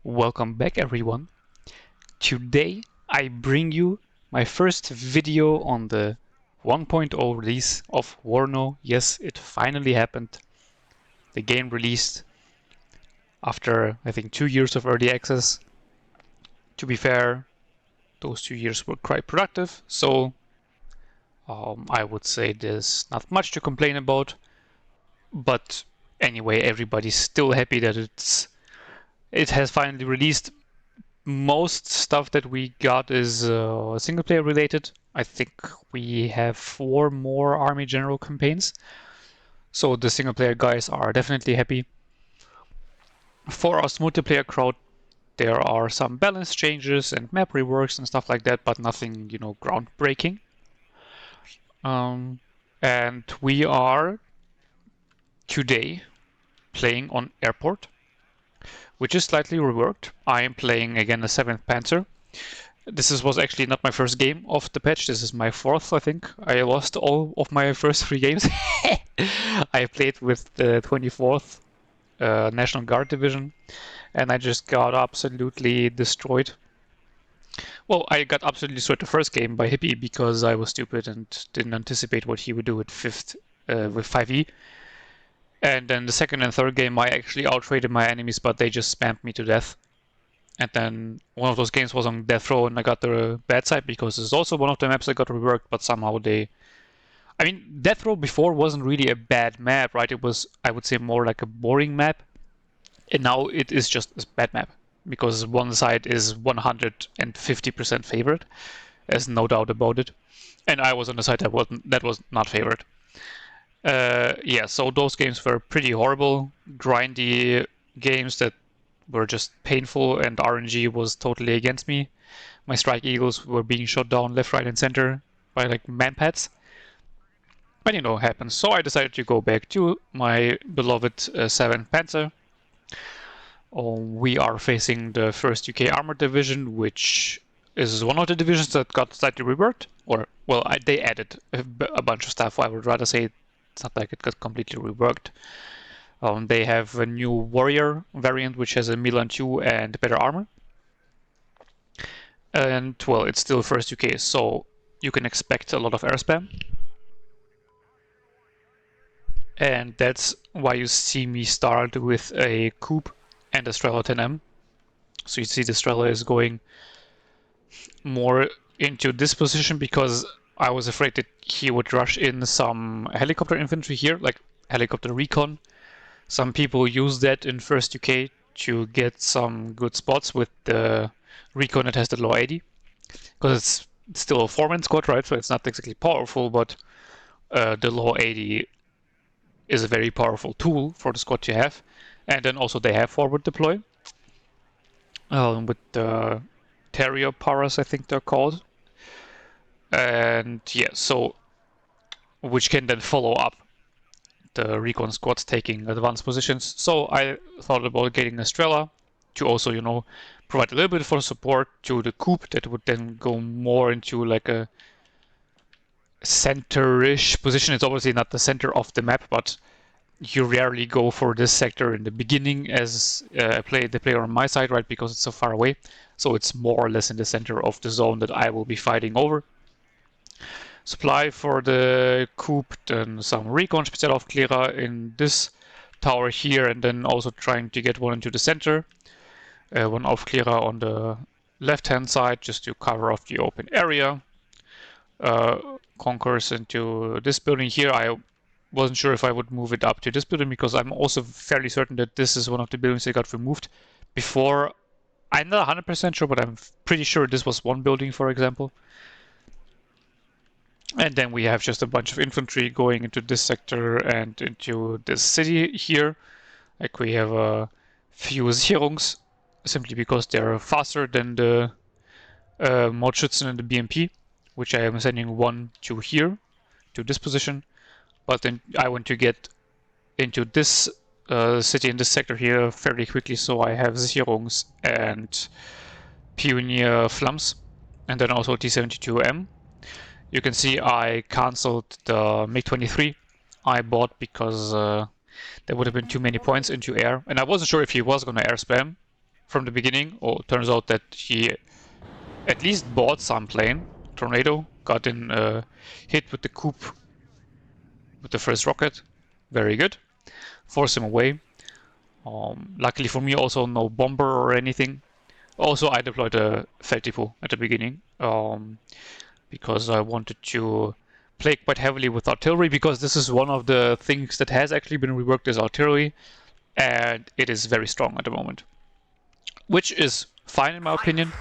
Welcome back everyone. Today I bring you my first video on the 1.0 release of WARNO. Yes, it finally happened. The game released after I think 2 years of early access. To be fair, those 2 years were quite productive, so I would say there's not much to complain about. But anyway, everybody's still happy that it has finally released. Most stuff that we got is single player related. I think we have 4 more Army General campaigns, so the single player guys are definitely happy. For us multiplayer crowd, there are some balance changes and map reworks and stuff like that, but nothing, groundbreaking. And we are today playing on Airport, which is slightly reworked. I am playing again the 7th Panzer. This was actually not my first game of the patch. This is my 4th, I think. I lost all of my first 3 games. I played with the 24th National Guard Division, and I just got absolutely destroyed. Well, I got absolutely destroyed the first game by Hippie because I was stupid and didn't anticipate what he would do with 5E. And then the second and third game, I actually outrated my enemies, but they just spammed me to death. And then one of those games was on Death Row, and I got the bad side because it's also one of the maps that got reworked, but somehow I mean, Death Row before wasn't really a bad map, right? It was, I would say, more like a boring map. And now it is just a bad map because one side is 150% favored. There's no doubt about it. And I was on the side that was not favored. Yeah, so those games were pretty horrible, grindy games that were just painful, and RNG was totally against me. My Strike Eagles were being shot down left, right, and center by like manpads. But it happens. So I decided to go back to my beloved 7th Panzer. We are facing the 1st UK Armoured Division, which is one of the divisions that got slightly reworked. Or, well, they added a bunch of stuff. I would rather say it's not like it got completely reworked. They have a new warrior variant, which has a Milan 2 and better armor. And, well, it's still 1st UK, so you can expect a lot of airspam. And that's why you see me start with a Coupe and a Strela 10M. So you see the Strela is going more into this position because I was afraid that he would rush in some helicopter infantry here, like helicopter recon. Some people use that in 1st UK to get some good spots with the recon that has the low 80. Because it's still a 4-man squad, right? So it's not exactly powerful, but the low 80 is a very powerful tool for the squad to have. And then also they have forward deploy. With the Terrier Paras, I think they're called. And yeah, so which can then follow up the recon squads taking advanced positions. So I thought about getting a Strela to also, provide a little bit for support to the Coupe that would then go more into like a center-ish position. It's obviously not the center of the map, but you rarely go for this sector in the beginning as the player on my side, right? Because it's so far away. So it's more or less in the center of the zone that I will be fighting over. Supply for the Coupe, then some recon Spezialaufklärer in this tower here, and then also trying to get one into the center. One Aufklärer on the left-hand side just to cover off the open area. Concourse into this building here. I wasn't sure if I would move it up to this building because I'm also fairly certain that this is one of the buildings that got removed before. I'm not 100% sure, but I'm pretty sure this was one building, for example. And then we have just a bunch of infantry going into this sector and into this city here. Like we have a few Sicherungs, simply because they're faster than the Mordschützen and the BMP, which I am sending one to here, to this position. But then I want to get into this city in this sector here fairly quickly, so I have Sicherungs and Pioneer Flams, and then also T-72M. You can see I cancelled the MiG-23 I bought because there would have been too many points into air, and I wasn't sure if he was going to air spam. from the beginning. Oh, turns out that he at least bought some plane. Tornado got in hit with the coup with the first rocket. Very good. Force him away. Luckily for me, also no bomber or anything. Also, I deployed a Feldtipu at the beginning because I wanted to play quite heavily with artillery, because this is one of the things that has actually been reworked as artillery, and it is very strong at the moment. Which is fine in my opinion.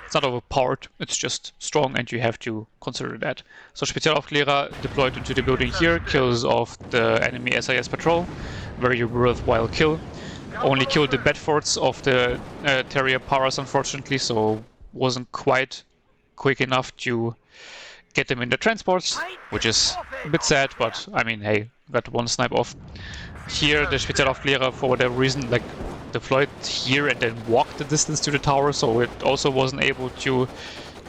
It's not overpowered, it's just strong, and you have to consider that. So Spezialaufklärer deployed into the building here, kills off the enemy SAS patrol. Very worthwhile kill. Only killed the bedforts of the Terrier Paras, unfortunately, so wasn't quite quick enough to get them in the transports, which is a bit sad, but I mean, hey, got one snipe off. Here, the Spezialaufklärer, for whatever reason, like deployed here and then walked the distance to the tower, so it also wasn't able to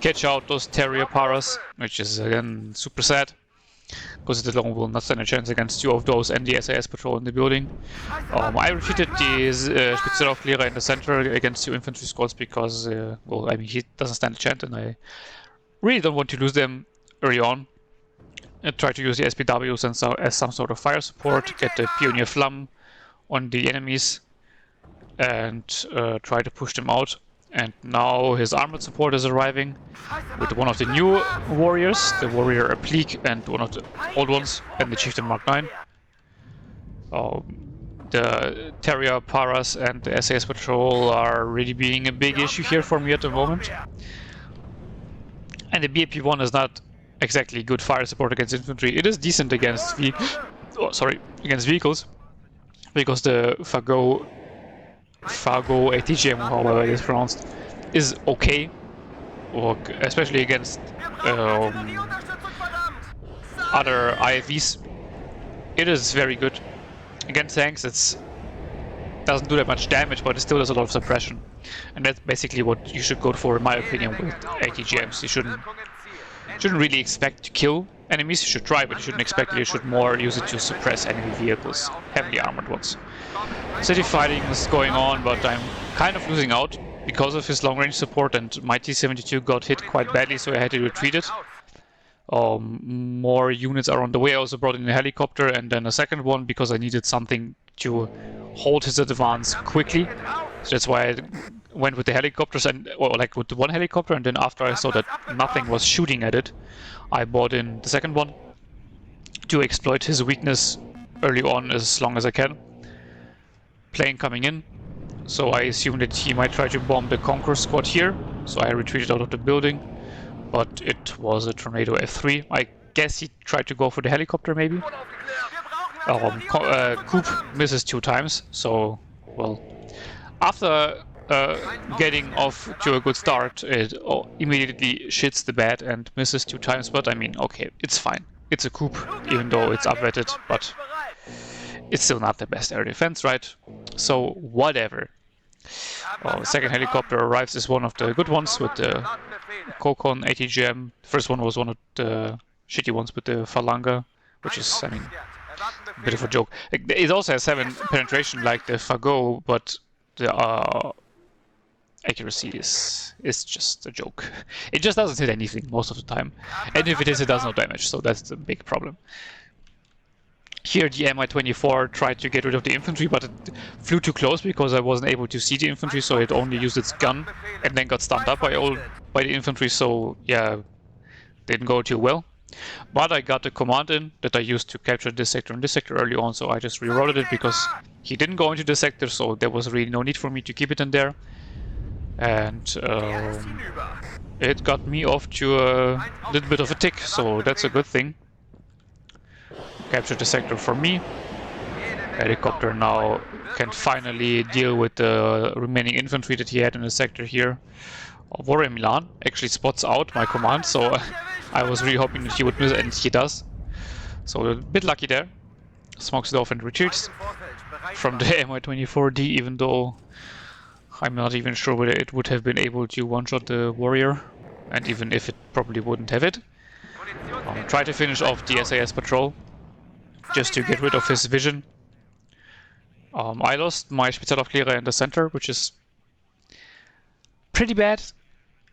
catch out those Terrier Paras, which is again super sad, because it alone will not stand a chance against two of those and the SAS patrol in the building. I defeated the Spezialaufklärer in the center against two infantry squads because, well, I mean, he doesn't stand a chance, and I really don't want to lose them early on. I try to use the SPWs as some sort of fire support, get the Pioneer Flamme on the enemies, and try to push them out. And now his armored support is arriving with one of the new warriors, the warrior Applique, and one of the old ones, and the chieftain Mark 9. The Terrier Paras and the SAS patrol are really being a big issue here for me at the moment. And the BAP-1 is not exactly good fire support against infantry. It is decent against against vehicles, because the Fargo ATGM, however it is pronounced, is okay, or especially against other IFVs. It is very good. Against tanks, it doesn't do that much damage, but it still does a lot of suppression, and that's basically what you should go for, in my opinion, with ATGMs. You shouldn't really expect to kill enemies. You should try, but you shouldn't expect it. You should more use it to suppress enemy vehicles, heavily armored ones. City fighting is going on, but I'm kind of losing out because of his long-range support, and my T-72 got hit quite badly, so I had to retreat it. More units are on the way. I also brought in a helicopter and then a second one because I needed something to hold his advance quickly. So that's why I went with the helicopters, like with the one helicopter, and then after I saw that nothing was shooting at it, I brought in the second one to exploit his weakness early on as long as I can. Plane coming in, so I assumed that he might try to bomb the Conqueror squad here, so I retreated out of the building. But it was a Tornado F3. I guess he tried to go for the helicopter, maybe. Coup misses 2 times, so, well, after getting off to a good start, it immediately shits the bed and misses 2 times, but I mean, okay, it's fine. It's a coup, even though it's upwetted, but it's still not the best air defense, right? So, whatever. Second helicopter arrives as one of the good ones with the Kokon ATGM. The first one was one of the shitty ones with the Falanga, which is, I mean, a bit of a joke. It also has 7 penetration like the Fago, but the accuracy is just a joke. It just doesn't hit anything most of the time, and if it is, it does no damage, so that's the big problem. Here the Mi-24 tried to get rid of the infantry, but it flew too close because I wasn't able to see the infantry, so it only used its gun and then got stunned up by the infantry, so yeah, didn't go too well. But I got the command in that I used to capture this sector and this sector early on, so I just rerouted it because he didn't go into the sector, so there was really no need for me to keep it in there. And it got me off to a little bit of a tick, so that's a good thing. Captured the sector for me. Helicopter now can finally deal with the remaining infantry that he had in the sector here. Warrior Milan actually spots out my command, so I was really hoping that he would miss, and he does. So a bit lucky there. Smokes it off and retreats from the Mi-24D, even though I'm not even sure whether it would have been able to one-shot the warrior, and even if it probably wouldn't have it. Try to finish off the SAS patrol, just to get rid of his vision. I lost my Spezialaufklärer in the center, which is pretty bad.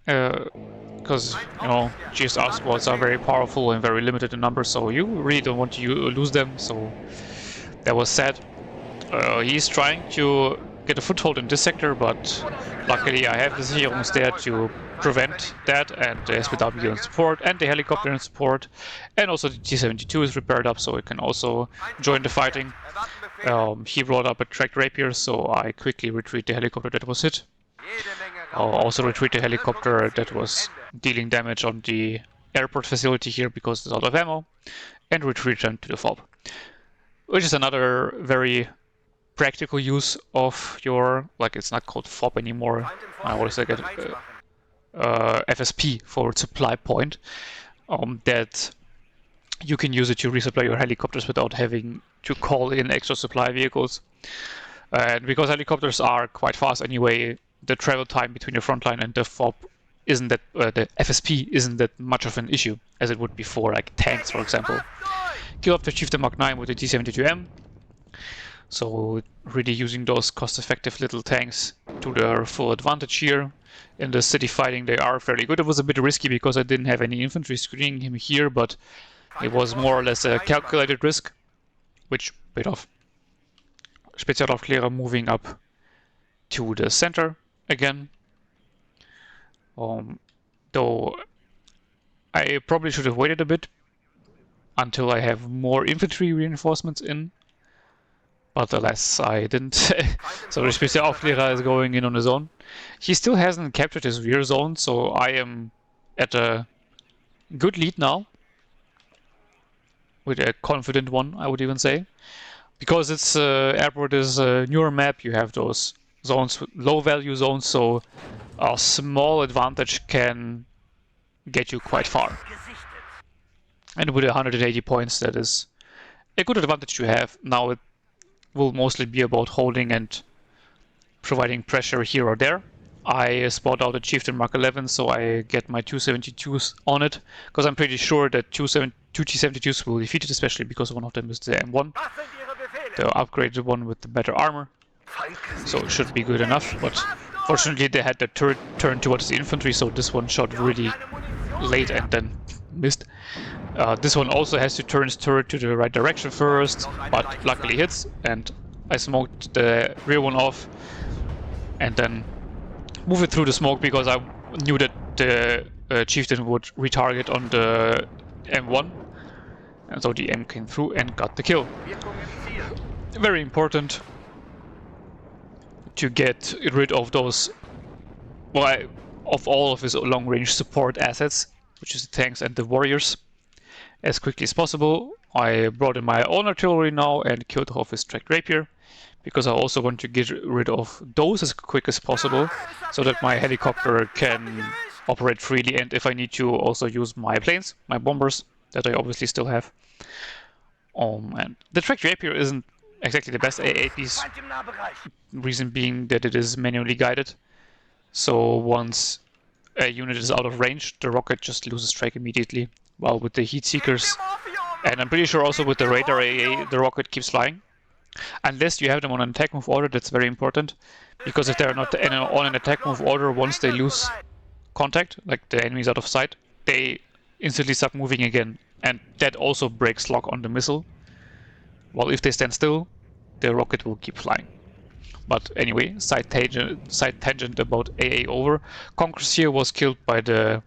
Because, you know, GSR squads are very powerful and very limited in numbers, so you really don't want to lose them, so that was sad. He's trying to get a foothold in this sector, but luckily I have the Sicherungs there to prevent that, and the SPW in support, and the helicopter in support, and also the T-72 is repaired up, so it can also join the fighting. He brought up a tracked rapier, so I quickly retreat the helicopter that was hit. I'll also retreat the helicopter that was dealing damage on the airport facility here because it's out of ammo, and retreat them to the FOB. Which is another very practical use of your, like, it's not called FOB anymore, I always say FSP, forward supply point, that you can use it to resupply your helicopters without having to call in extra supply vehicles. And because helicopters are quite fast anyway, the travel time between the front line and the FOB isn't that, the FSP isn't that much of an issue as it would be for like tanks, for example. Kill off the Chieftain Mark 9 with the T-72M. So really using those cost-effective little tanks to their full advantage here. In the city fighting they are fairly good. It was a bit risky because I didn't have any infantry screening him here, but it was more or less a calculated risk, which paid off. Spezialaufklärer moving up to the center again. Though I probably should have waited a bit until I have more infantry reinforcements in, but alas, I didn't. So the Spezialaufklärer is going in on his own. He still hasn't captured his rear zone, so I am at a good lead now. With a confident one, I would even say. Because it's airport is a newer map, you have those zones, low value zones, so a small advantage can get you quite far. And with 180 points, that is a good advantage to have. Now it will mostly be about holding and providing pressure here or there. I spot out a Chieftain Mark 11, so I get my 272s on it, because I'm pretty sure that two T-72s will defeat it, especially because one of them is the M1, the upgraded one with the better armor. So it should be good enough, but fortunately they had the turret turned towards the infantry, so this one shot really late and then missed. This one also has to turn its turret to the right direction first, but luckily hits, and I smoked the rear one off and then move it through the smoke because I knew that the Chieftain would retarget on the M1, and so the M came through and got the kill. Very important to get rid of those, well, of all of his long-range support assets, which is the tanks and the warriors, as quickly as possible. I brought in my own artillery now and killed off his tracked rapier, because I also want to get rid of those as quick as possible, so that my helicopter can operate freely, and if I need to, also use my planes, my bombers, that I obviously still have. And the tracked rapier isn't exactly the best AA piece, reason being that it is manually guided. So once a unit is out of range, the rocket just loses track immediately, while with the heat seekers, and I'm pretty sure also with the radar AA, the rocket keeps flying. Unless you have them on an attack move order, that's very important, because if they're not on an attack move order, once they lose contact, like the enemy's out of sight, they instantly start moving again, and that also breaks lock on the missile. While if they stand still, the rocket will keep flying. But anyway, side tangent about AA over. Conquerors here was killed by the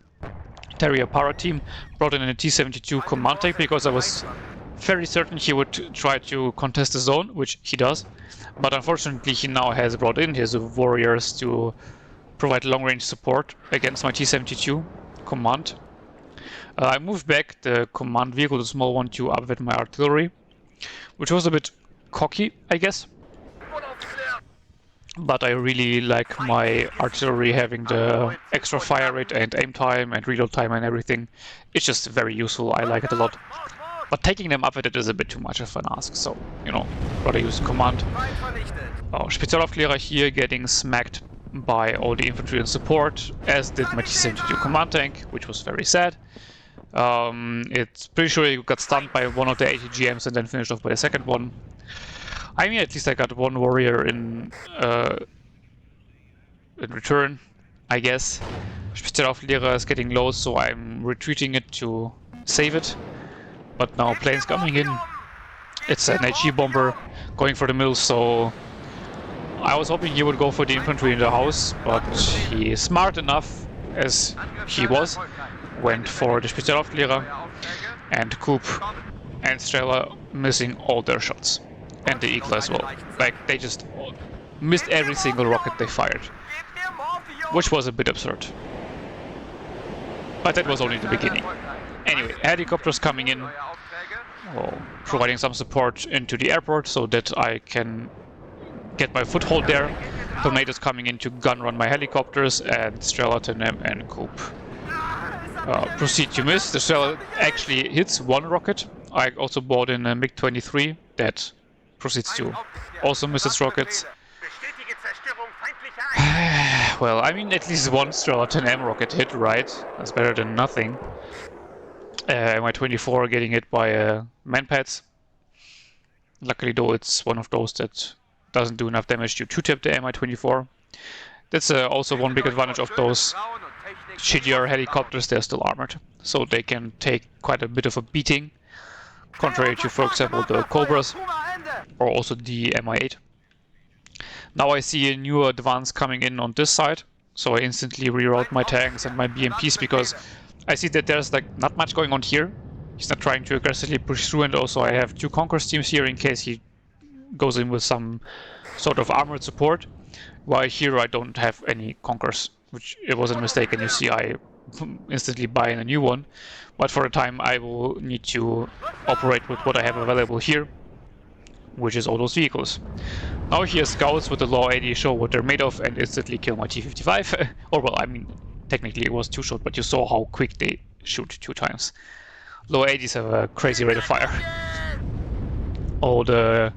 Terrier Para team, brought in a T-72 command tank because I was very certain he would try to contest the zone, which he does. But unfortunately he now has brought in his warriors to provide long-range support against my T-72 command. I moved back the command vehicle, the small one, to upgrade my artillery, which was a bit cocky, I guess. But I really like my artillery having the extra fire rate and aim time and reload time and everything. It's just very useful, I like it a lot. But taking them up with it is a bit too much of an ask, so, you know, rather use the command. Spezialaufklärer here getting smacked by all the infantry and support, as did my T-72 command tank, which was very sad. It's pretty sure he got stunned by one of the ATGMs and then finished off by the second one. I mean, at least I got one warrior in return. I guess. Spezialaufklärer is getting low, so I'm retreating it to save it. But now planes coming in. It's an HE bomber going for the middle, so I was hoping he would go for the infantry in the house, but he is smart enough, as he was, went for the Spezialaufklärer, and Coop and Strela missing all their shots. And the Eagle as well. Like, they just missed every single rocket they fired. Which was a bit absurd. But that was only the beginning. Anyway, helicopters coming in, providing some support into the airport so that I can get my foothold there. Tornadoes coming in to gun run my helicopters, and Strela, Tenem and Coop proceed to miss. The Strela actually hits one rocket. I also bought in a MiG-23 that proceeds to also miss its rockets. Well, I mean, at least one Strela 10M rocket hit, right? That's better than nothing. Mi-24 getting hit by manpads. Luckily, though, it's one of those that doesn't do enough damage to two-tip the Mi-24. That's also one big advantage of those shittier helicopters. They're still armored, so they can take quite a bit of a beating, contrary to, for example, the Cobras or also the Mi-8. Now I see a new advance coming in on this side, so I instantly reroute my tanks and my BMPs because I see that there's like not much going on here. He's not trying to aggressively push through, and also I have two Conquerors teams here in case he goes in with some sort of armored support. While here I don't have any Conquerors, which it was a mistake, and you see I instantly buy in a new one. But for a time I will need to operate with what I have available here, which is all those vehicles. Now here scouts with the Law 80 show what they're made of and instantly kill my T-55. Or well, I mean, technically it was two shot, but you saw how quick they shoot two times. Law 80s have a crazy rate of fire. All the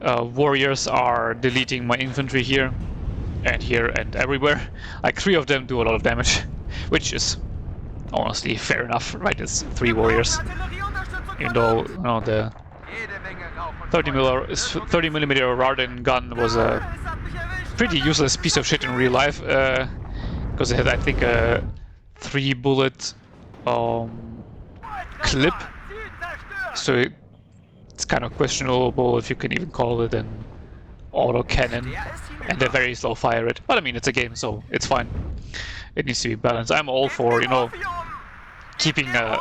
warriors are deleting my infantry here and everywhere. Like 3 of them do a lot of damage, which is honestly fair enough, right? It's 3 warriors. Even though, you know, the 30mm Rardin gun was a pretty useless piece of shit in real life, because it had, I think, a 3-bullet clip, so it's kind of questionable if you can even call it an auto cannon, and a very slow fire rate. But I mean, it's a game, so it's fine. It needs to be balanced. I'm all for, you know, keeping a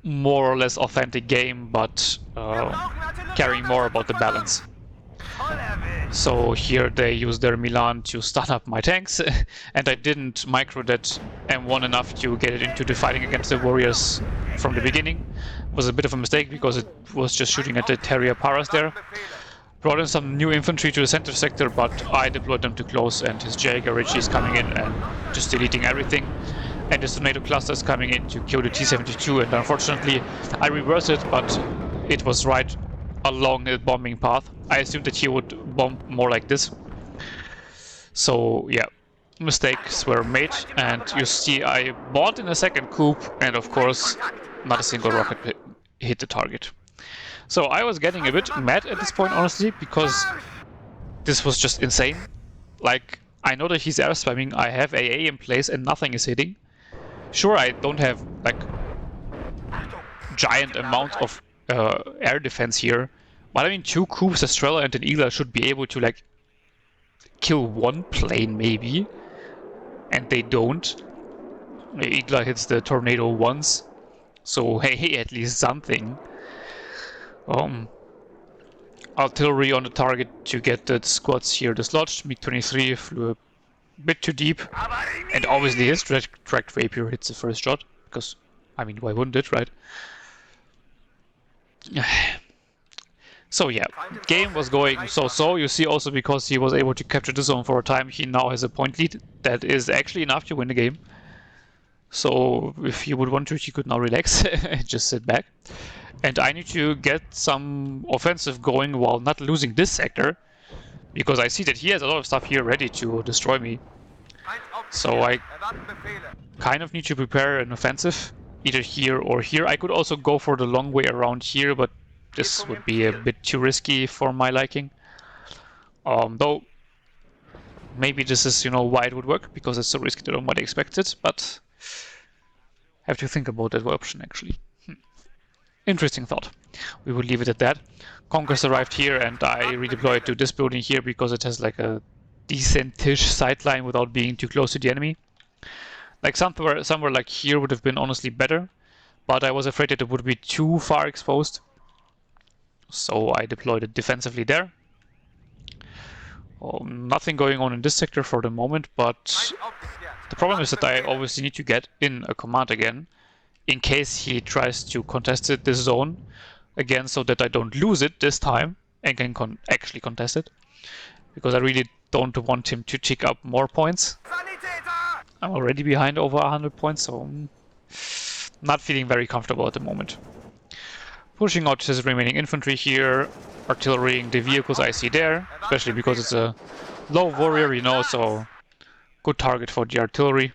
more or less authentic game, but caring more about the balance. So here they use their Milan to stun up my tanks, and I didn't micro that M1 enough to get it into the fighting against the warriors from the beginning. It was a bit of a mistake because it was just shooting at the Terrier Paras there. Brought in some new infantry to the center sector, but I deployed them too close, and his Jaeger Richie is coming in and just deleting everything. And his tornado cluster is coming in to kill the T-72, and unfortunately I reversed it, but it was right along the bombing path. I assumed that he would bomb more like this. So yeah, mistakes were made, and you see I bought in a second coup, and of course not a single rocket hit the target. So I was getting a bit mad at this point, honestly, because this was just insane. Like, I know that he's air spamming, I have AA in place and nothing is hitting. Sure, I don't have like giant amount of air defense here, but I mean 2 coups, a Strela and an Eagle should be able to like kill 1 plane maybe, and they don't. The Eagle hits the tornado once, so hey, at least something. Artillery on the target to get the squads here dislodged. MiG-23 flew a bit too deep, and obviously his tracked rapier hits the first shot, because, I mean, why wouldn't it, right? So yeah, game was going so-so. You see also because he was able to capture the zone for a time, he now has a point lead that is actually enough to win the game. So if he would want to, he could now relax and just sit back. And I need to get some offensive going while not losing this sector, because I see that he has a lot of stuff here ready to destroy me. So I kind of need to prepare an offensive, either here or here. I could also go for the long way around here, but this would be a bit too risky for my liking. Though maybe this is, you know, why it would work, because it's so risky that nobody expects it, but have to think about that option actually. Interesting thought. We will leave it at that. Conquest arrived here and I redeployed to this building here because it has like a decent-ish sightline without being too close to the enemy. Like somewhere like here would have been honestly better, but I was afraid that it would be too far exposed. So I deployed it defensively there. Nothing going on in this sector for the moment, but the problem is that I obviously need to get in a command again in case he tries to contest this zone again, so that I don't lose it this time and can actually contest it, because I really don't want him to tick up more points. I'm already behind over 100 points, so not feeling very comfortable at the moment. Pushing out his remaining infantry here, artillerying the vehicles I see there, especially because it's a low warrior, you know, so good target for the artillery.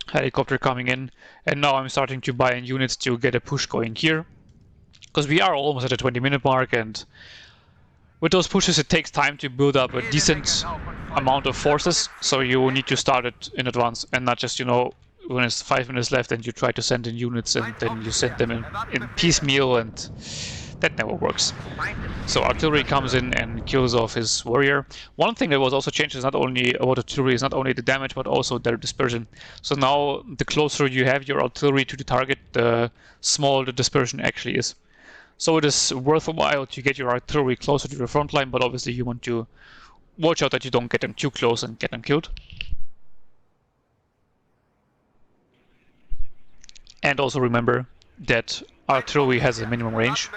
Helicopter coming in, and now I'm starting to buy in units to get a push going here, because we are almost at the 20-minute mark, and with those pushes it takes time to build up a decent amount of forces, so you need to start it in advance and not just, you know, when it's 5 minutes left and you try to send in units and then you send them in piecemeal, and that never works. So artillery comes in and kills off his warrior. One thing that was also changed is not only about artillery, is not only the damage but also their dispersion. So now the closer you have your artillery to the target, the smaller the dispersion actually is. So it is worthwhile to get your artillery closer to the front line, but obviously you want to watch out that you don't get them too close and get them killed. And also remember that artillery has a minimum range,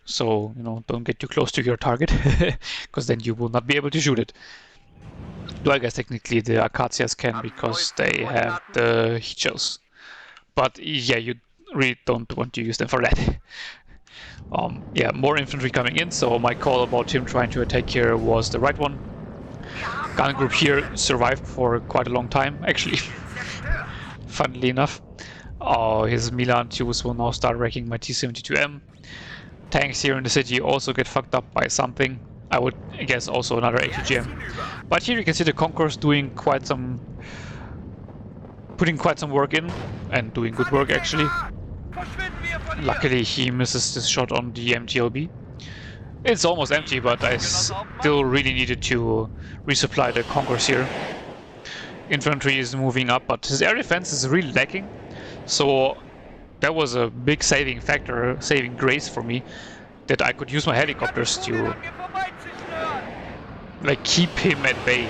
so, you know, don't get too close to your target, because then you will not be able to shoot it. Though I guess technically the Acacias can, because they have the heat shells. But yeah, you really don't want to use them for that. Yeah, more infantry coming in, so my call about him trying to attack here was the right one. Gun group here survived for quite a long time, actually, funnily enough. His Milan tubes will now start wrecking my T-72M. Tanks here in the city also get fucked up by something. I would guess also another ATGM. But here you can see the Conquerors doing putting quite some work in, and doing good work actually. Luckily he misses this shot on the MTLB. It's almost empty, but I still really needed to resupply the Conquerors here. Infantry is moving up, but his air defense is really lacking. So that was a big saving factor, saving grace for me, that I could use my helicopters to like keep him at bay.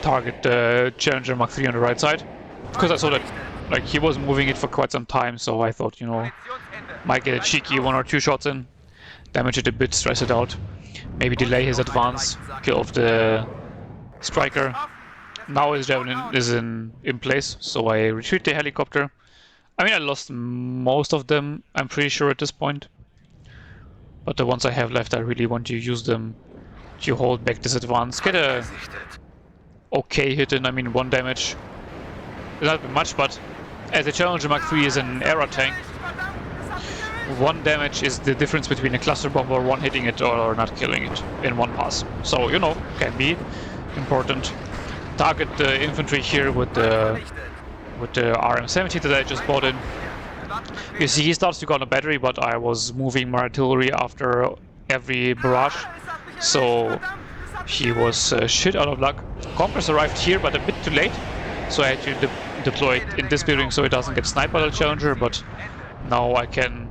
Target the Challenger Mark 3 on the right side, because I saw that like he was moving it for quite some time, so I thought, you know, might get a cheeky 1 or 2 shots in, damage it a bit, stress it out, maybe delay his advance, kill off the striker. Now his javelin is in place, so I retreat the helicopter. I mean, I lost most of them, I'm pretty sure at this point. But the ones I have left, I really want to use them to hold back this advance. Get a okay hit in, I mean 1 damage. It's not much, but as a Challenger Mark 3 is an era tank, 1 damage is the difference between a cluster bomb or one hitting it or not killing it in 1 pass. So, you know, can be important. Target the infantry here with the RM70 that I just bought in. You see he starts to go on a battery, but I was moving my artillery after every barrage, so he was shit out of luck. Conquerors arrived here, but a bit too late, so I had to deploy it in this building so it doesn't get sniped by the Challenger, but now I can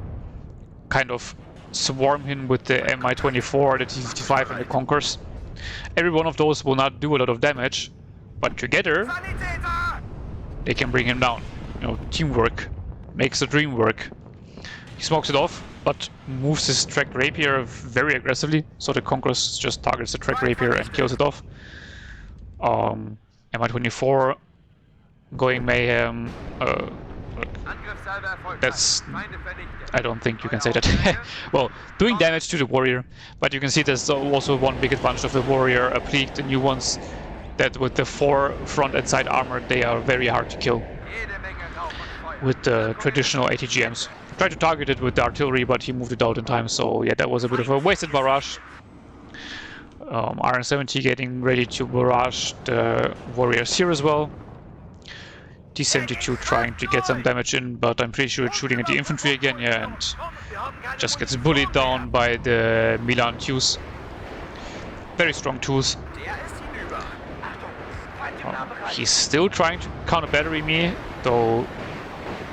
kind of swarm him with the Mi-24, the T-55 and the Conquerors. Every one of those will not do a lot of damage, but together they can bring him down. You know, teamwork makes the dream work. He smokes it off, but moves his tracked rapier very aggressively, so the Conquerors just targets the tracked rapier and kills it off. Mi-24 going mayhem. That's... I don't think you can say that. Well, doing damage to the warrior, but you can see there's also one big advantage of the warrior, appliqued the new ones, that with the 4 front and side armor they are very hard to kill with the traditional ATGMs. Tried to target it with the artillery, but he moved it out in time, so yeah, that was a bit of a wasted barrage. RM-70 getting ready to barrage the warriors here as well. T-72 trying to get some damage in, but I'm pretty sure it's shooting at the infantry again, yeah, and just gets bullied down by the Milan 2s. Very strong 2s. He's still trying to counter-battery me, though,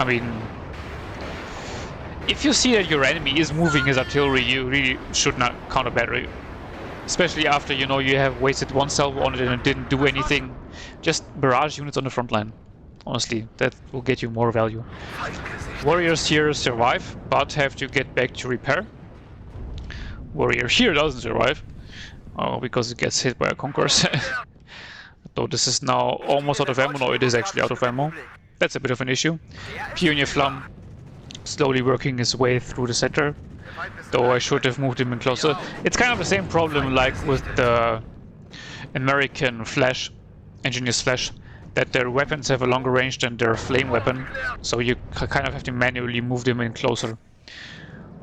I mean, if you see that your enemy is moving his artillery, you really should not counter-battery. Especially after, you know, you have wasted one salvo on it and it didn't do anything. Just barrage units on the front line. Honestly, that will get you more value. Warriors here survive, but have to get back to repair. Warrior here doesn't survive, because it gets hit by a concourse. Though this is now almost out of ammo. No, it is actually out of ammo. That's a bit of an issue. Pioneer Flam slowly working his way through the center. Though I should have moved him in closer. It's kind of the same problem like with the American Flash, Engineer's Flash, that their weapons have a longer range than their flame weapon. So you kind of have to manually move them in closer.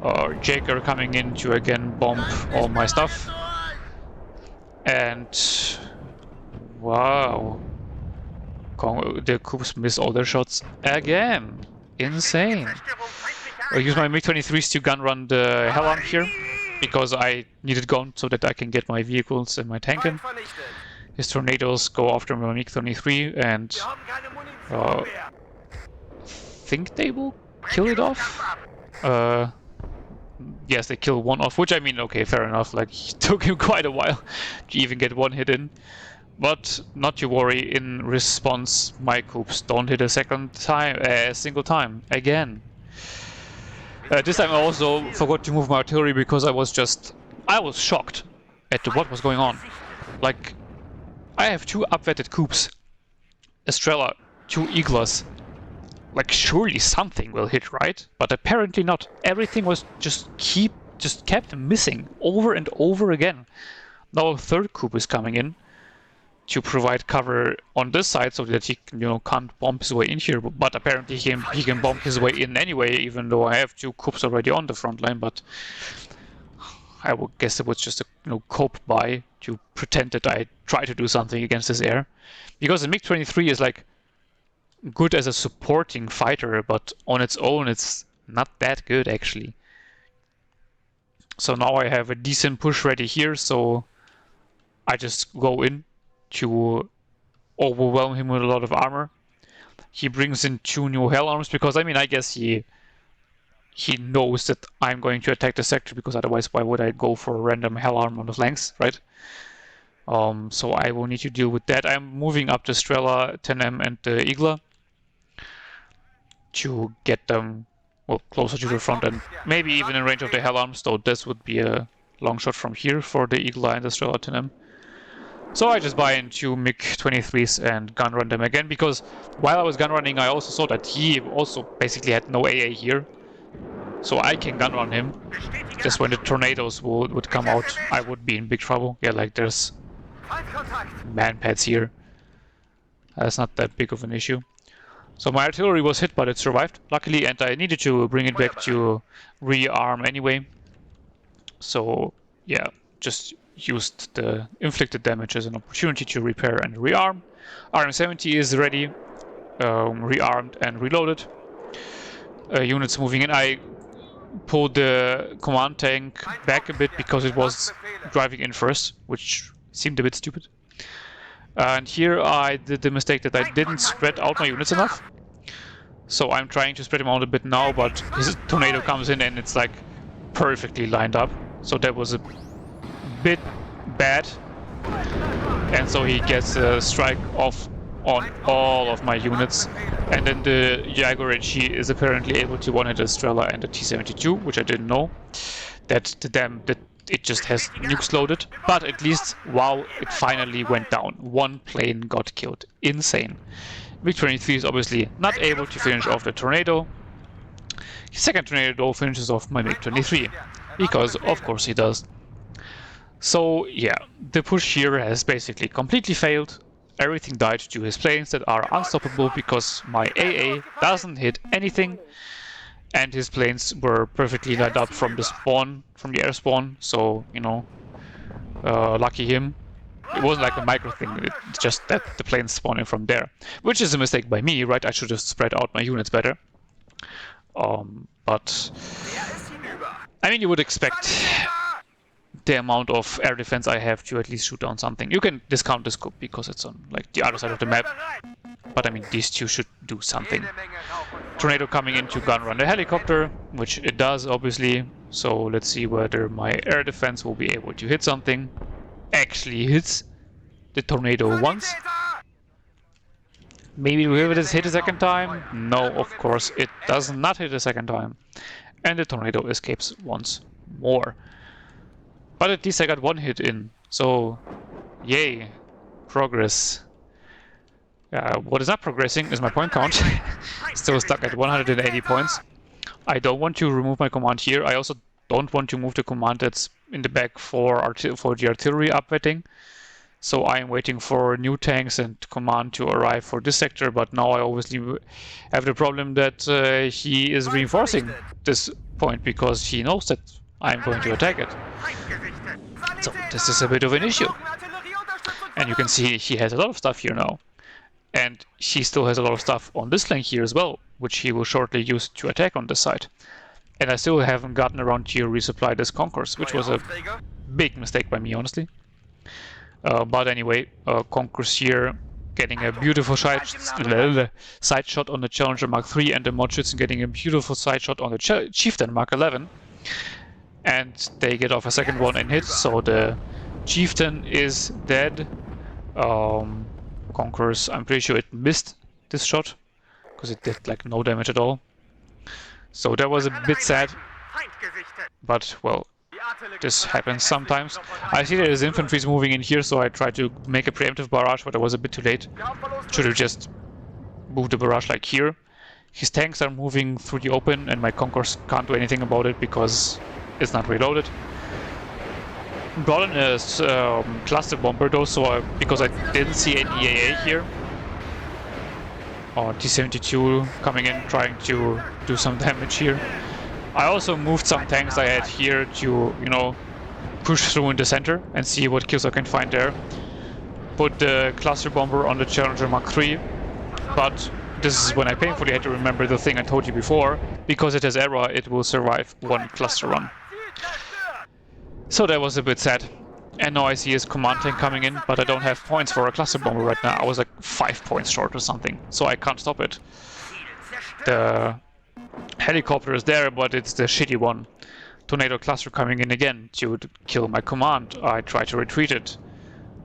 Jaker coming in to again bomb all my stuff. And wow, the Coups miss all their shots again. Insane. I use my MiG-23s to gun run the Hell Arm here, because I need it gone so that I can get my vehicles and my tank in. His tornadoes go after my MiG-23 and think they will kill it off. Yes, they kill one off, which I mean, okay, fair enough. Like, it took him quite a while to even get one hit in. But not to worry, in response, my Coups don't hit a single time again. This time I also forgot to move my artillery because I was shocked at what was going on. Like, I have 2 upvetted Coups, Estrella, 2 Eagles. Like, surely something will hit, right? But apparently not. Everything was just kept missing over and over again. Now a 3rd Coup is coming in to provide cover on this side so that he, you know, can't bomb his way in here. But apparently he can bomb his way in anyway, even though I have 2 Coups already on the front line. But I would guess it was just a, you know, cope by to pretend that I try to do something against this air, because the MiG-23 is like good as a supporting fighter, but on its own it's not that good actually. So now I have a decent push ready here, so I just go in to overwhelm him with a lot of armor. He brings in 2 new Hell Arms because, I mean, I guess he knows that I'm going to attack the sector, because otherwise why would I go for a random Hell Arm on the flanks, right? So I will need to deal with that. I'm moving up the Strela, 10M and the Igla to get them, well, closer to the front and maybe even in range of the Hell Arms, though this would be a long shot from here for the Igla and the Strela 10M. So I just buy in 2 MiG-23s and gun run them again, because while I was gun running I also saw that he also basically had no AA here. So I can gun run him. Just when the tornadoes would come out, I would be in big trouble. Yeah, like there's man pads here. That's not that big of an issue. So my artillery was hit, but it survived, luckily, and I needed to bring it back to rearm anyway. So yeah, just used the inflicted damage as an opportunity to repair and rearm. RM-70 is ready, rearmed and reloaded. Units moving in. I pulled the command tank back a bit because it was driving in first, which seemed a bit stupid. And here I did the mistake that I didn't spread out my units enough. So I'm trying to spread them out a bit now, but his tornado comes in and it's like perfectly lined up. So that was a bit bad. And so he gets a strike off on all of my units. And then the Jaguar-HE is apparently able to one-hit a Strela and a T-72, which I didn't know. That it just has nukes loaded. But at least, wow, it finally went down. 1 plane got killed. Insane. MiG-23 is obviously not able to finish off the tornado. The second tornado though finishes off my MiG-23, because of course he does. So yeah, the push here has basically completely failed. Everything died to his planes that are unstoppable because my AA doesn't hit anything. And his planes were perfectly lined up from the spawn, from the air spawn, so, you know, lucky him. It wasn't like a micro thing, it's just that the plane's spawning from there. Which is a mistake by me, right? I should have spread out my units better. But I mean, you would expect the amount of air defense I have to at least shoot down something. You can discount the scope because it's on like the other side of the map. But I mean, these two should do something. Tornado coming in to gun run the helicopter, which it does, obviously. So let's see whether my air defense will be able to hit something. Actually hits the tornado once. Maybe will it hit a second time? No, of course it does not hit a second time. And the tornado escapes once more. But at least I got one hit in, so yay, progress. What is not progressing is my point count. Still stuck at 180 points. I don't want to remove my command here. I also don't want to move the command that's in the back for the artillery upwetting. So I am waiting for new tanks and command to arrive for this sector, but now I obviously have the problem that he is reinforcing this point because he knows that I'm going to attack it. So this is a bit of an issue. And you can see he has a lot of stuff here now. And he still has a lot of stuff on this flank here as well, which he will shortly use to attack on this side. And I still haven't gotten around to resupply this Concourse, which was a big mistake by me, honestly. But anyway, Concourse here getting a beautiful side shot on the Challenger Mark III, and the Modschützen getting a beautiful side shot on the Chieftain Mark 11. And they get off a second one and hit, so the Chieftain is dead. Concourse, I'm pretty sure it missed this shot, because it did like no damage at all. So that was a bit sad, but well, this happens sometimes. I see that his infantry is moving in here, so I tried to make a preemptive barrage, but I was a bit too late. Should have just moved the barrage like here. His tanks are moving through the open, and my Concourse can't do anything about it because it's not reloaded. Brought in a cluster bomber though, so because I didn't see any EAA here. Or T-72 coming in, trying to do some damage here. I also moved some tanks I had here to, you know, push through in the center and see what kills I can find there. Put the cluster bomber on the Challenger Mark III, but this is when I painfully had to remember the thing I told you before. Because it has error, it will survive one cluster run. So that was a bit sad. And now I see his command tank coming in, but I don't have points for a cluster bomber right now. I was like 5 points short or something, so I can't stop it. The helicopter is there, but it's the shitty one. Tornado cluster coming in again to kill my command. I try to retreat it,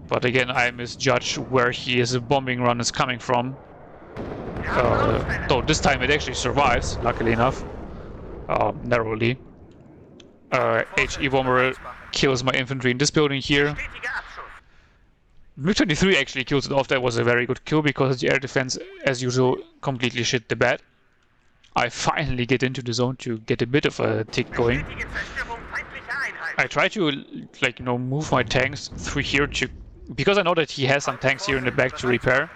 but again I misjudge where his bombing run is coming from. Though this time it actually survives, luckily enough, narrowly. HE bomber kills my infantry in this building here. MiG-23 actually kills it off. That was a very good kill because the air defense, as usual, completely shit the bed. I finally get into the zone to get a bit of a tick going. I try to, like, you know, move my tanks through here to, because I know that he has some tanks here in the back to repair,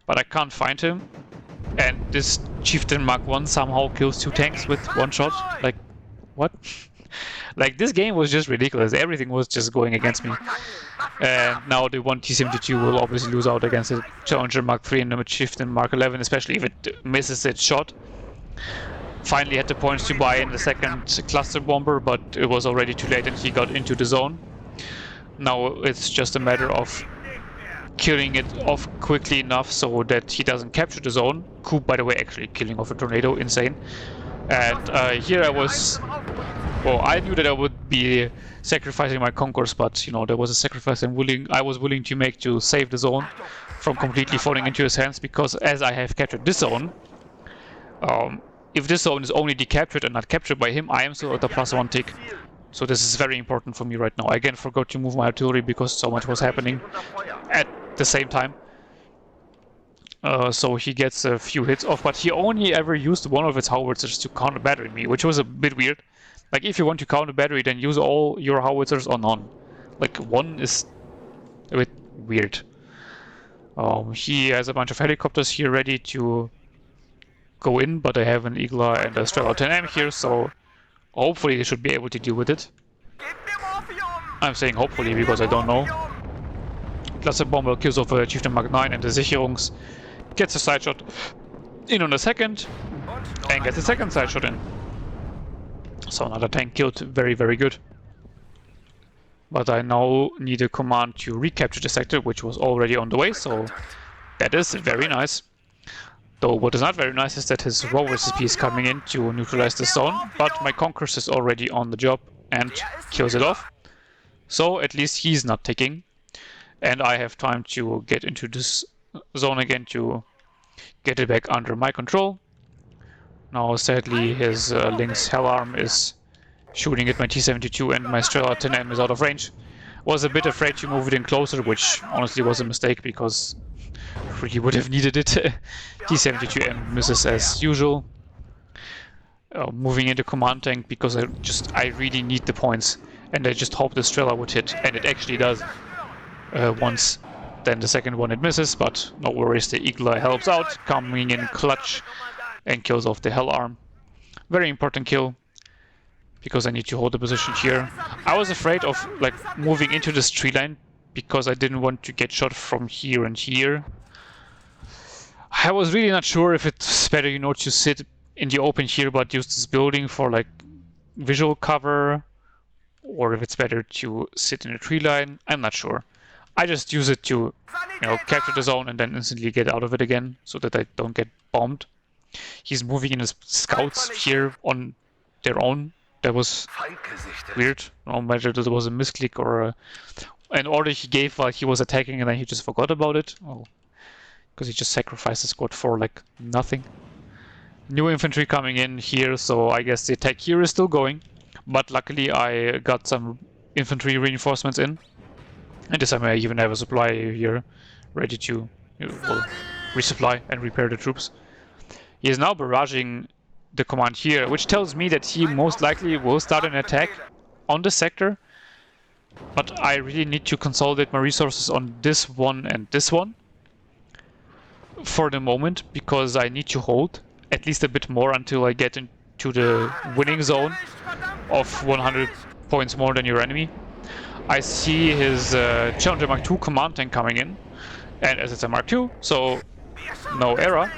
but I can't find him. And this Chieftain Mark I somehow kills 2 tanks with 1 shot. Like, what? Like, this game was just ridiculous. Everything was just going against me. And now the one T-72 will obviously lose out against the Challenger Mark III and the Chieftain Mark 11, especially if it misses its shot. Finally had the points to buy in the second cluster bomber, but it was already too late and he got into the zone. Now it's just a matter of killing it off quickly enough so that he doesn't capture the zone. Coup, by the way, actually killing off a tornado, insane. And here I was, well, I knew that I would be sacrificing my Concourse, but you know, there was a sacrifice I was willing to make to save the zone from completely falling into his hands, because as I have captured this zone, if this zone is only decaptured and not captured by him, I am still at the +1 tick. So this is very important for me right now. I again forgot to move my artillery because so much was happening at the same time. So he gets a few hits off, but he only ever used one of his howitzers to counter battery me, which was a bit weird. Like, if you want to counter battery, then use all your howitzers or none. Like, one is a bit weird. He has a bunch of helicopters here ready to go in, but I have an Igla and a Strela 10M here, so hopefully they should be able to deal with it. I'm saying hopefully because I don't know. Cluster Bomber kills off a Chieftain Mark 9 and the Sicherungs, gets a side shot in on the second, and gets a second side shot in. So another tank killed, very, very good. But I now need a command to recapture the sector, which was already on the way, so that is very nice. Though what is not very nice is that his raw SSP is coming in to neutralize the zone, but my Conquerors is already on the job and kills it off. So at least he's not ticking. And I have time to get into this zone again to get it back under my control. Now sadly his Lynx Hellarm is shooting at my T-72 and my Strela 10M is out of range. Was a bit afraid to move it in closer, which honestly was a mistake because really would have needed it. T-72M misses as usual. Moving into command tank because I really need the points and I just hope the Strela would hit, and it actually does once. Then the second one it misses, but no worries, the Igla helps out, coming in clutch and kills off the Hellarm. Very important kill because I need to hold the position here. I was afraid of like moving into this tree line because I didn't want to get shot from here and here. I was really not sure if it's better, you know, to sit in the open here but use this building for like visual cover, or if it's better to sit in a tree line. I'm not sure. I just use it to, you know, capture the zone and then instantly get out of it again so that I don't get bombed. He's moving in his scouts here on their own. That was weird. No matter that it was a misclick or an order he gave while he was attacking and then he just forgot about it. Oh, because he just sacrificed the squad for like nothing. New infantry coming in here, so I guess the attack here is still going. But luckily I got some infantry reinforcements in. And this time I even have a supply here ready to resupply and repair the troops. He is now barraging the command here, which tells me that he most likely will start an attack on the sector. But I really need to consolidate my resources on this one and this one for the moment, because I need to hold at least a bit more until I get into the winning zone of 100 points more than your enemy. I see his Challenger Mark II command tank coming in, and as it's a Mark II, so no error,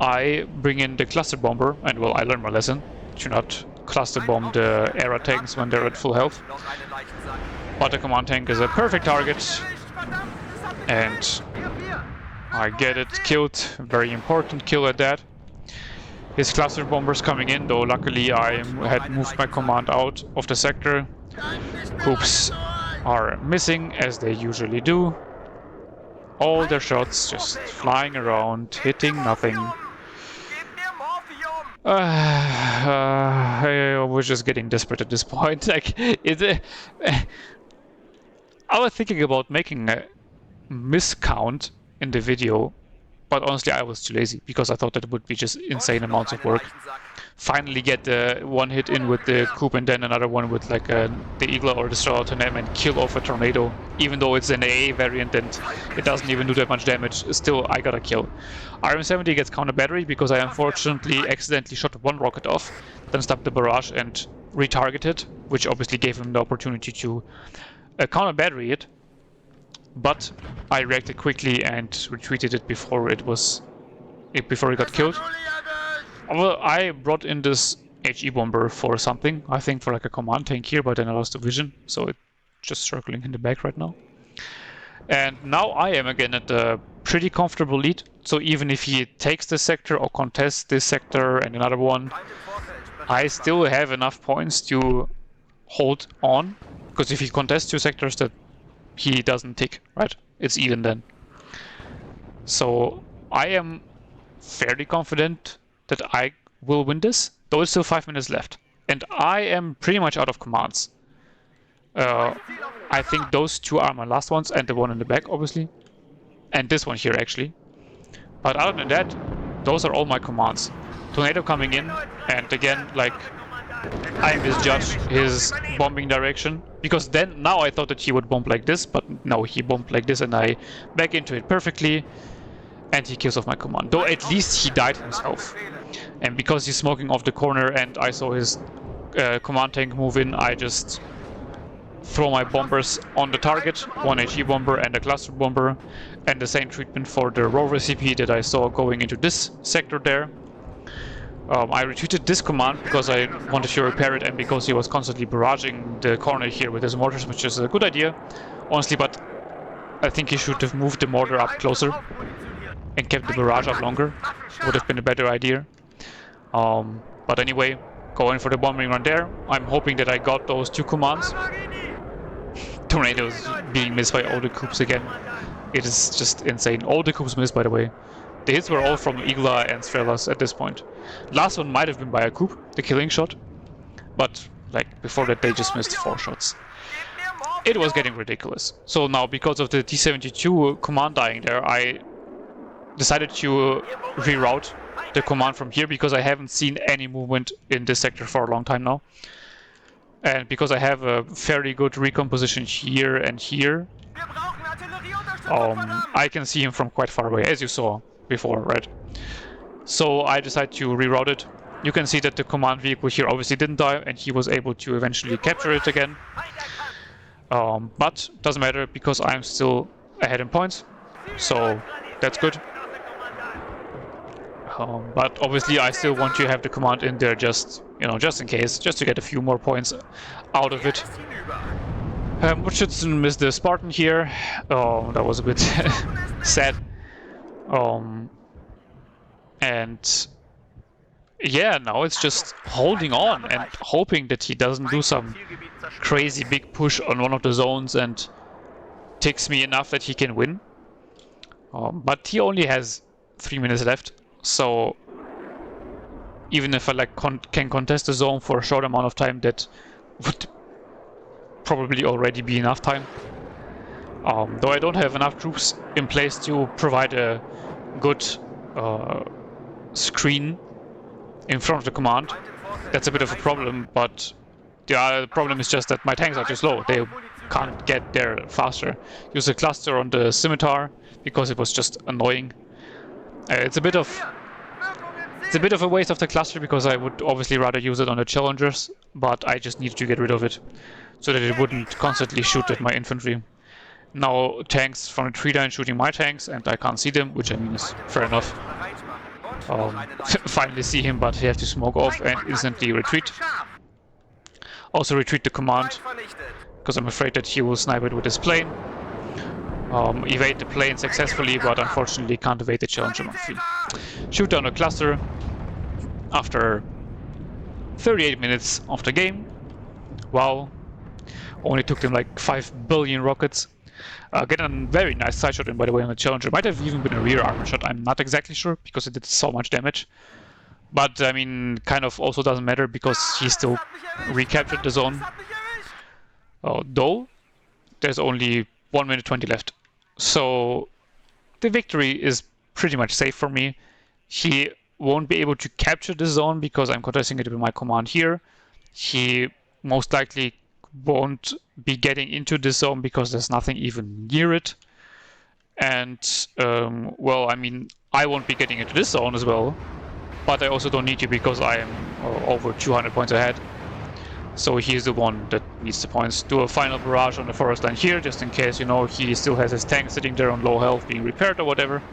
I bring in the cluster bomber, and well, I learned my lesson to not cluster bomb the era tanks when they're at full health. But the command tank is a perfect target, and I get it killed. Very important kill at that. His cluster bombers coming in, though luckily I had moved my command out of the sector. Hoops are missing, as they usually do. All their shots just flying around, hitting nothing. I was just getting desperate at this point. Like, I was thinking about making a miscount in the video, but honestly I was too lazy because I thought that it would be just insane amounts of work. Finally get the one hit in with the coup and then another one with like the Igla or the Strela 10M and kill off a tornado. Even though it's an AA variant and it doesn't even do that much damage, still I got a kill. RM70 gets counter battery because I unfortunately accidentally shot one rocket off, then stopped the barrage and retargeted, which obviously gave him the opportunity to counter battery it. But I reacted quickly and retreated it before it got killed. Well, I brought in this HE bomber for something, I think for like a command tank here, but then I lost the vision, so it's just circling in the back right now. And now I am again at a pretty comfortable lead, so even if he takes this sector or contests this sector and another one, I still have enough points to hold on, because if he contests two sectors that he doesn't tick, right? It's even then. So I am fairly confident that I will win this, though it's still 5 minutes left. And I am pretty much out of commands. I think those two are my last ones, and the one in the back, obviously. And this one here, actually. But other than that, those are all my commands. Tornado coming in, and again, like, I misjudged his bombing direction. Because then, now I thought that he would bomb like this, but no, he bombed like this, and I back into it perfectly. and he kills off my command. Though at least he died himself. And because he's smoking off the corner and I saw his command tank move in, I just throw my bombers on the target, one HE bomber and a cluster bomber, and the same treatment for the rover CP that I saw going into this sector there. I retreated this command because I wanted to repair it and because he was constantly barraging the corner here with his mortars, which is a good idea, honestly, but I think he should have moved the mortar up closer and kept the barrage up longer. Would have been a better idea. But anyway, going for the bombing run there. I'm hoping that I got those 2 commands. Tornadoes being missed by all the coups again. It is just insane. All the coups missed, by the way. The hits were all from Igla and Strelas at this point. Last one might have been by a coup, the killing shot. But, like, before that they just missed 4 shots. It was getting ridiculous. So now, because of the T-72 command dying there, I decided to reroute the command from here because I haven't seen any movement in this sector for a long time now. And because I have a fairly good recon position here and here, I can see him from quite far away, as you saw before, right? So I decided to reroute it. You can see that the command vehicle here obviously didn't die, and he was able to eventually capture it again. But doesn't matter because I'm still ahead in points, so that's good. But obviously I still want to have the command in there just, you know, just in case, just to get a few more points out of it. Richardson missed the Spartan here. Oh, that was a bit sad. And yeah, now it's just holding on and hoping that he doesn't do some crazy big push on one of the zones and ticks me enough that he can win. But he only has 3 minutes left, so even if I can contest the zone for a short amount of time, that would probably already be enough time. Though I don't have enough troops in place to provide a good screen in front of the command. That's a bit of a problem, but the problem is just that my tanks are too slow. They can't get there faster. Use a cluster on the scimitar because it was just annoying. It's a bit of a waste of the cluster because I would obviously rather use it on the challengers, but I just needed to get rid of it so that it wouldn't constantly shoot at my infantry. Now tanks from the tree line shooting my tanks and I can't see them, which I mean is fair enough. Finally see him, but he has to smoke off and instantly retreat. Also retreat the command, because I'm afraid that he will snipe it with his plane. Evade the plane successfully, but unfortunately can't evade the challenger monthly. Shoot down a cluster after 38 minutes of the game. Wow. Only took them like 5 billion rockets. Get a very nice side shot in, by the way, on the challenger. Might have even been a rear armor shot, I'm not exactly sure, because it did so much damage. But, I mean, kind of also doesn't matter, because he still recaptured the zone. Though, there's only 1 minute 20 left. So, the victory is pretty much safe for me. He won't be able to capture the zone, because I'm contesting it with my command here. He most likely won't be getting into this zone because there's nothing even near it. And, well, I mean, I won't be getting into this zone as well. But I also don't need to because I am over 200 points ahead. So he's the one that needs the points. Do a final barrage on the forest line here, just in case, you know, he still has his tank sitting there on low health being repaired or whatever.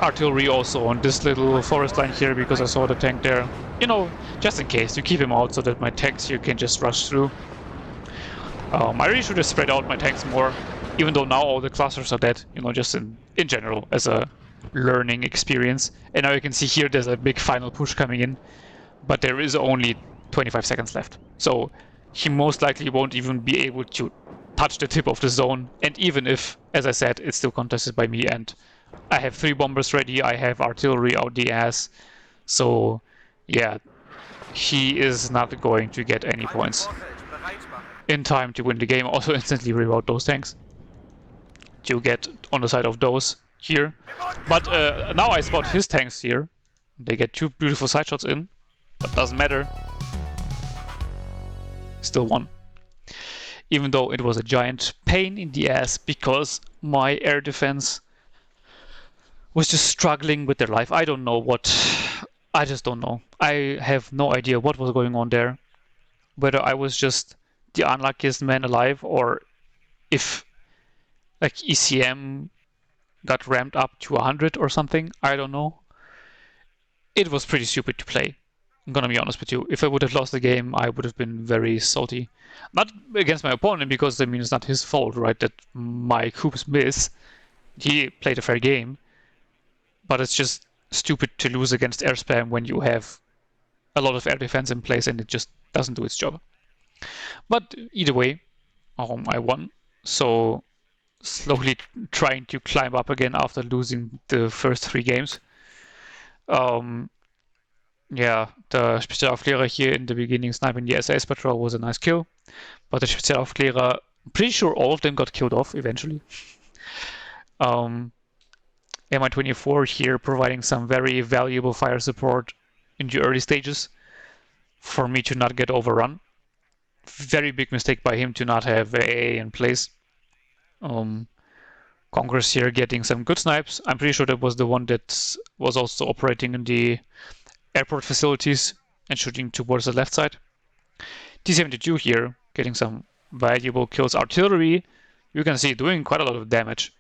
Artillery also on this little forest line here because I saw the tank there. You know, just in case, to keep him out so that my tanks here can just rush through. I really should have spread out my tanks more, even though now all the clusters are dead, you know, just in general, as a learning experience. And now you can see here there's a big final push coming in, but there is only 25 seconds left. So he most likely won't even be able to touch the tip of the zone. And even if, as I said, it's still contested by me and I have 3 bombers ready, I have artillery out the ass. So yeah, he is not going to get any points in time to win the game. Also instantly reroute those tanks to get on the side of those here. But now I spot his tanks here. They get 2 beautiful side shots in, but doesn't matter. Still won. Even though it was a giant pain in the ass because my air defense was just struggling with their life. I don't know what. I just don't know. I have no idea what was going on there. Whether I was just the unluckiest man alive, or if like ECM got ramped up to 100 or something. I don't know. It was pretty stupid to play. I'm gonna be honest with you. If I would have lost the game, I would have been very salty. Not against my opponent, because I mean it's not his fault, right? That my coups miss. He played a fair game, but it's just stupid to lose against airspam when you have a lot of air defense in place and it just doesn't do its job. But either way, I won. So slowly trying to climb up again after losing the first 3 games. Yeah, the Spezialaufklärer here in the beginning sniping the SAS patrol was a nice kill, but the Spezialaufklärer, I'm pretty sure all of them got killed off eventually. Mi-24 here providing some very valuable fire support in the early stages for me to not get overrun. Very big mistake by him to not have AA in place. Congress here getting some good snipes. I'm pretty sure that was the one that was also operating in the airport facilities and shooting towards the left side. T-72 here getting some valuable kills. Artillery, you can see doing quite a lot of damage.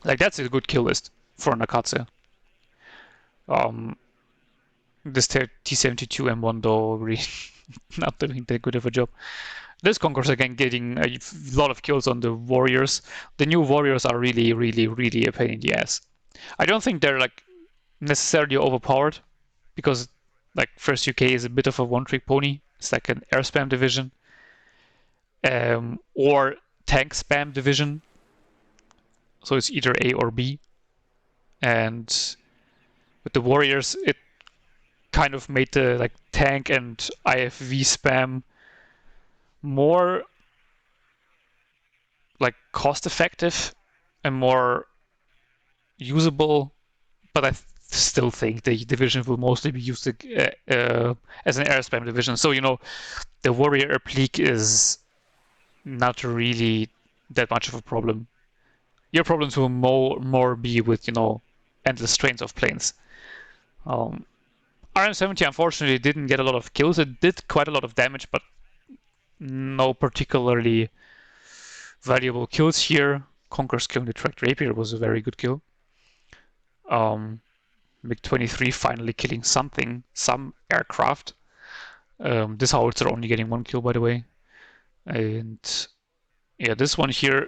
Like, that's a good kill list for Nakatse. This T-72 M1 though really not doing that good of a job. This Concourse again getting a lot of kills on the Warriors. The new Warriors are really, really, really a pain in the ass. I don't think they're like necessarily overpowered, because like First UK is a bit of a one-trick pony. It's like an airspam division or tank spam division. So it's either A or B. And with the Warriors, it kind of made the like tank and IFV spam more like cost-effective and more usable, but I still think the division will mostly be used as an air spam division. So, you know, the Warrior Applique is not really that much of a problem. Your problems will more be with, you know, endless trains of planes. RM-70 unfortunately didn't get a lot of kills. It did quite a lot of damage, but no particularly valuable kills here. Conqueror's killing the tracked rapier was a very good kill. MiG-23 finally killing something, some aircraft. This howitzer only getting 1 kill, by the way. And yeah, this one here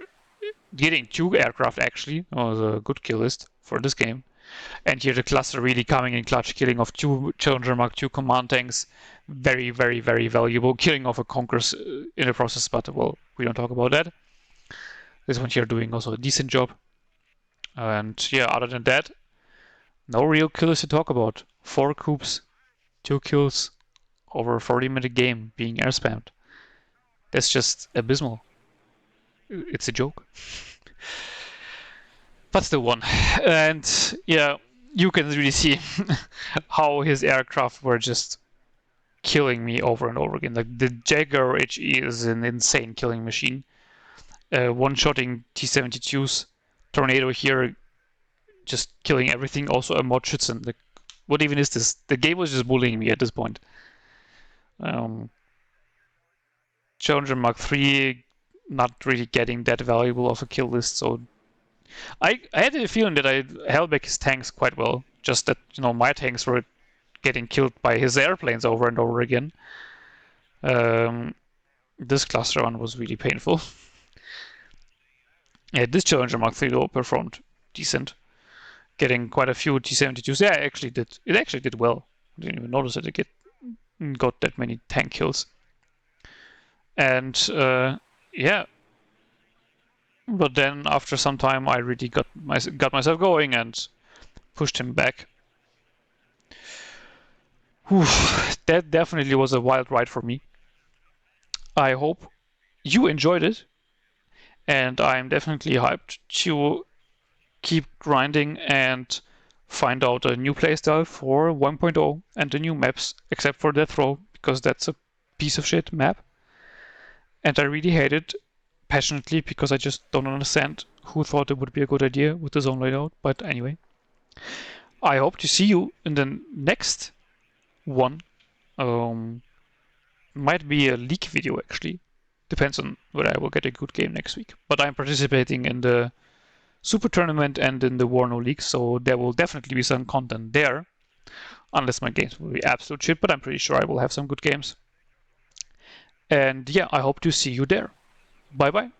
getting 2 aircraft actually was a good kill list for this game. And here the cluster really coming in clutch, killing off 2 Challenger Mark II command tanks. Very, very, very valuable. Killing off a Conqueror's in the process, but well, we don't talk about that. This one here doing also a decent job. And yeah, other than that, no real killers to talk about. 4 coups, 2 kills, over a 40-minute game being air spammed. That's just abysmal. It's a joke. But still won. And yeah, you can really see how his aircraft were just killing me over and over again. Like the Jaguar HE is an insane killing machine. One-shotting T-72s. Tornado here just killing everything. Also a mod Schützen. Like, what even is this? The game was just bullying me at this point. Challenger Mark III not really getting that valuable of a kill list, so I had the feeling that I held back his tanks quite well. Just that, you know, my tanks were getting killed by his airplanes over and over again. This cluster one was really painful. Yeah, this Challenger Mark III though performed decent, getting quite a few T-72s. Yeah, it actually did well. I didn't even notice that it got that many tank kills. And yeah. But then after some time, I really got myself going and pushed him back. Whew, that definitely was a wild ride for me. I hope you enjoyed it, and I'm definitely hyped to keep grinding and find out a new playstyle for 1.0 and the new maps, except for Death Row, because that's a piece of shit map. And I really hate it passionately because I just don't understand who thought it would be a good idea with the zone layout. But anyway, I hope to see you in the next one. Might be a leak video actually. Depends on whether I will get a good game next week. But I'm participating in the Super Tournament and in the WARNO League, so there will definitely be some content there. Unless my games will be absolute shit, but I'm pretty sure I will have some good games. And yeah, I hope to see you there. Bye bye.